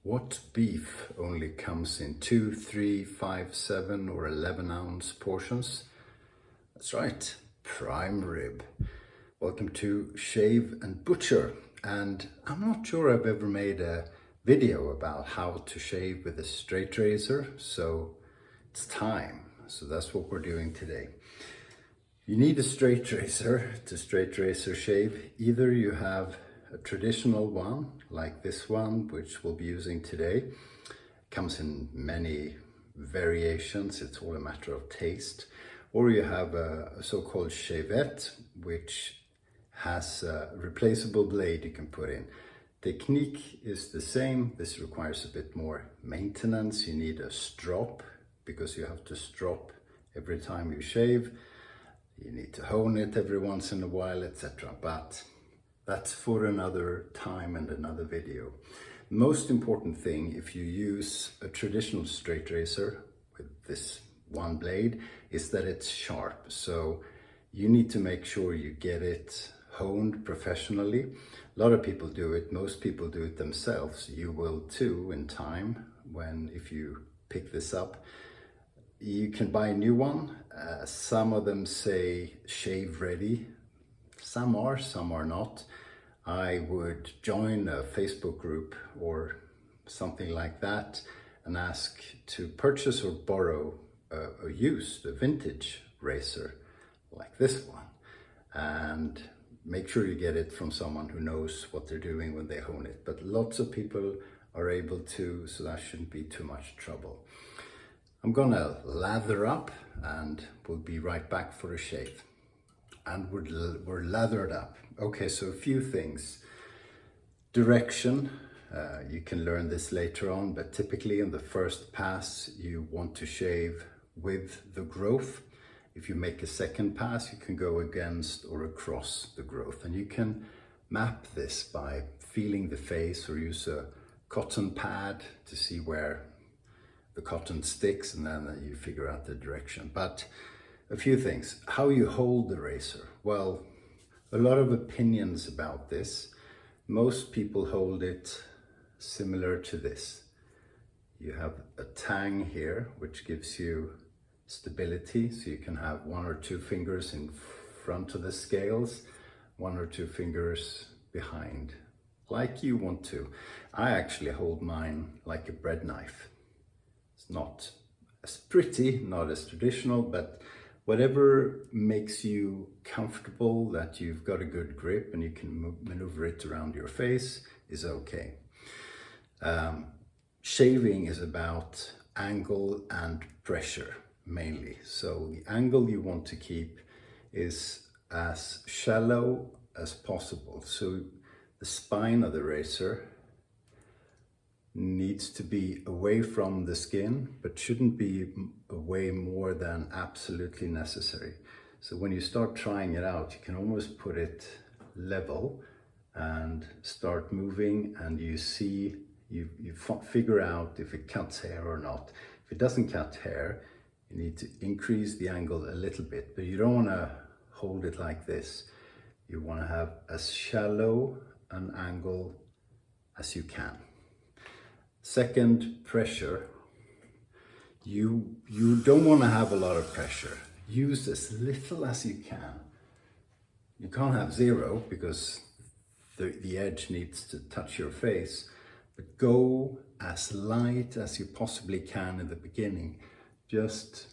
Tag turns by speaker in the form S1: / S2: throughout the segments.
S1: What beef only comes in 2, 3, 5, 7 or 11 ounce portions? That's right, prime rib. Welcome to Shave&Butcher. And I'm not sure I've ever made a video about how to shave with a straight razor, so it's time. So that's what we're doing today. You need a straight razor to straight razor shave. Either you have a traditional one like this one, which we'll be using today. Comes in many variations, it's all a matter of taste. Or you have a so-called shavette, which has a replaceable blade you can put in. Technique is the same. This requires a bit more maintenance. You need a strop because you have to strop every time you shave. You need to hone it every once in a while, etc. But that's for another time and another video. Most important thing, if you use a traditional straight razor with this one blade, is that it's sharp. So you need to make sure you get it honed professionally. A lot of people do it, most people do it themselves. You will too in time, if you pick this up. You can buy a new one. Some of them say shave ready. Some are not. I would join a Facebook group or something like that and ask to purchase or borrow a vintage razor like this one, and make sure you get it from someone who knows what they're doing when they hone it. But lots of people are able to, so that shouldn't be too much trouble. I'm gonna lather up and we'll be right back for a shave. And we're lathered up. Okay, so a few things. Direction, you can learn this later on, but typically in the first pass, you want to shave with the growth. If you make a second pass, you can go against or across the growth. And you can map this by feeling the face or use a cotton pad to see where the cotton sticks, and then you figure out the direction. But a few things. How you hold the razor. Well, a lot of opinions about this. Most people hold it similar to this. You have a tang here, which gives you stability. So you can have 1 or 2 fingers in front of the scales, 1 or 2 fingers behind, like you want to. I actually hold mine like a bread knife. It's not as pretty, not as traditional, but whatever makes you comfortable, that you've got a good grip and you can maneuver it around your face, is okay. Shaving is about angle and pressure mainly. So the angle you want to keep is as shallow as possible. So the spine of the razor needs to be away from the skin, but shouldn't be away more than absolutely necessary. So when you start trying it out, you can almost put it level and start moving, and you figure out if it cuts hair or not. If it doesn't cut hair, you need to increase the angle a little bit, but you don't want to hold it like this. You want to have as shallow an angle as you can. Second, pressure. You don't want to have a lot of pressure. Use as little as you can. You can't have 0 because the edge needs to touch your face, but go as light as you possibly can in the beginning. Just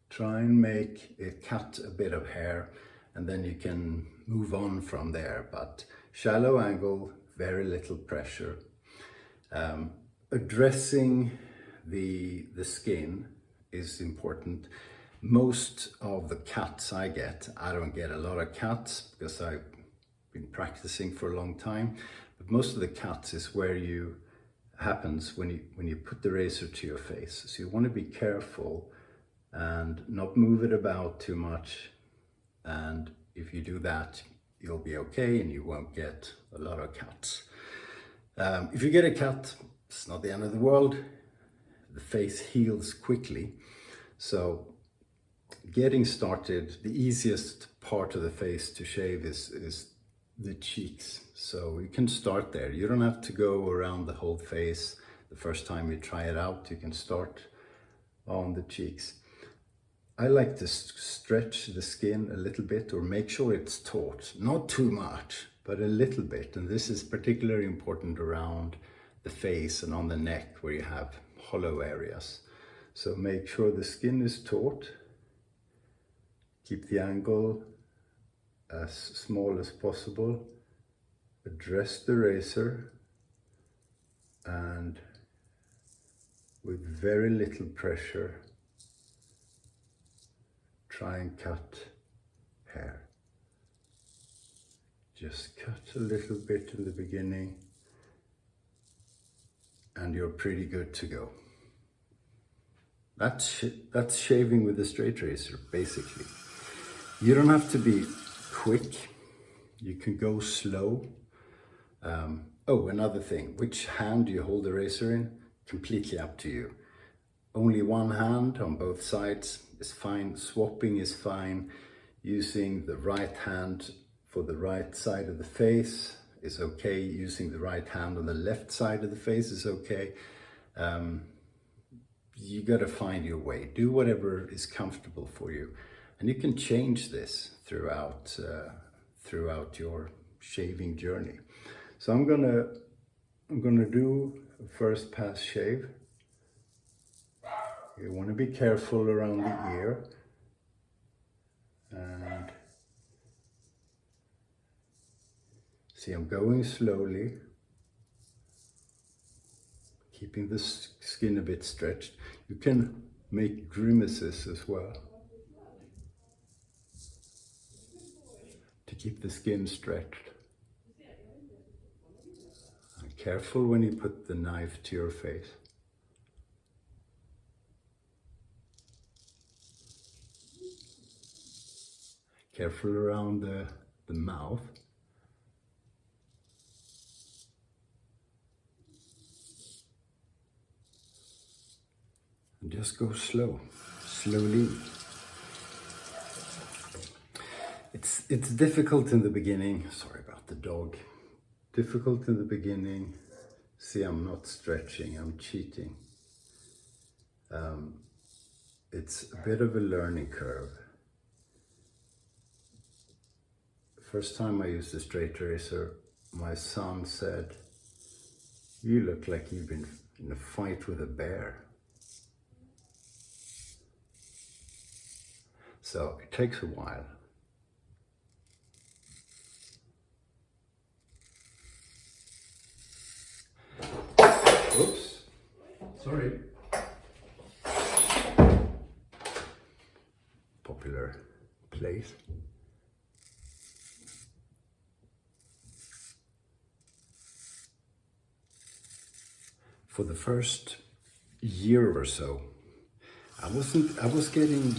S1: try and make it cut a bit of hair, and then you can move on from there. But shallow angle, very little pressure. Addressing the skin is important. Most of the cuts I don't get a lot of cuts because I've been practicing for a long time, but most of the cuts is happens when you put the razor to your face. So you want to be careful and not move it about too much, and if you do that, you'll be okay and you won't get a lot of cuts. If you get a cut, it's not the end of the world. The face heals quickly. So getting started, the easiest part of the face to shave is the cheeks. So you can start there. You don't have to go around the whole face. the first time you try it out, you can start on the cheeks. I like to stretch the skin a little bit or make sure it's taut, not too much, but a little bit. And this is particularly important around the face and on the neck where you have hollow areas. So make sure the skin is taut. Keep the angle as small as possible. Address the razor and with very little pressure try and cut hair. Just cut a little bit in the beginning and you're pretty good to go. That's shaving with a straight razor, basically. You don't have to be quick. You can go slow. Oh, another thing, which hand do you hold the razor in? Completely up to you. Only one hand on both sides is fine. Swapping is fine. Using the right hand for the right side of the face is okay. Using the right hand on the left side of the face is okay. You gotta find your way. Do whatever is comfortable for you. And you can change this throughout your shaving journey. So I'm gonna do a first pass shave. You want to be careful around the ear. And see, I'm going slowly, keeping the skin a bit stretched. You can make grimaces as well to keep the skin stretched. And careful when you put the knife to your face. Careful around the mouth. And just go slowly. It's difficult in the beginning. Sorry about the dog. Difficult in the beginning. See, I'm not stretching, I'm cheating. It's a bit of a learning curve. First time I used a straight razor, my son said, "You look like you've been in a fight with a bear." So it takes a while. Oops, sorry. Popular place. For the first year or so, I was getting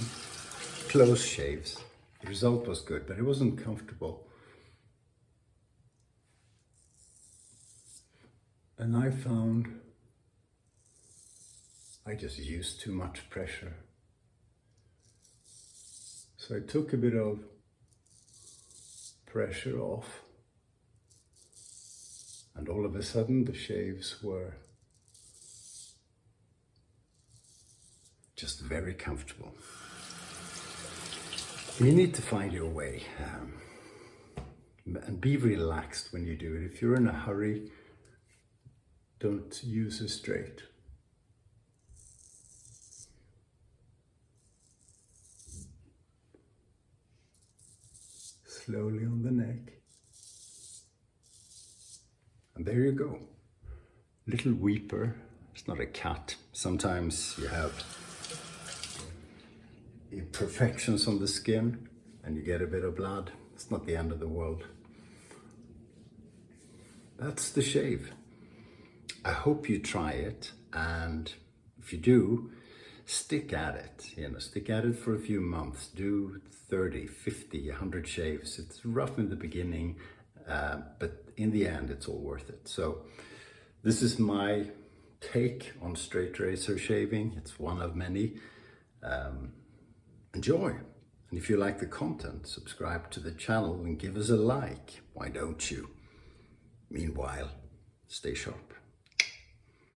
S1: close shaves. The result was good, but it wasn't comfortable. And I found I just used too much pressure. So I took a bit of pressure off, and all of a sudden the shaves were just very comfortable. You need to find your way and be relaxed when you do it. If you're in a hurry, don't use a straight. Slowly on the neck. And there you go. Little weeper. It's not a cut. Sometimes you have imperfections on the skin and you get a bit of blood. It's not the end of the world. That's the shave. I hope you try it, and if you do, stick at it. Stick at it for a few months. Do 30, 50, 100 shaves. It's rough in the beginning, but in the end it's all worth it. So this is my take on straight razor shaving. It's one of many. Enjoy. And if you like the content, subscribe to the channel and give us a like. Why don't you? Meanwhile, stay sharp.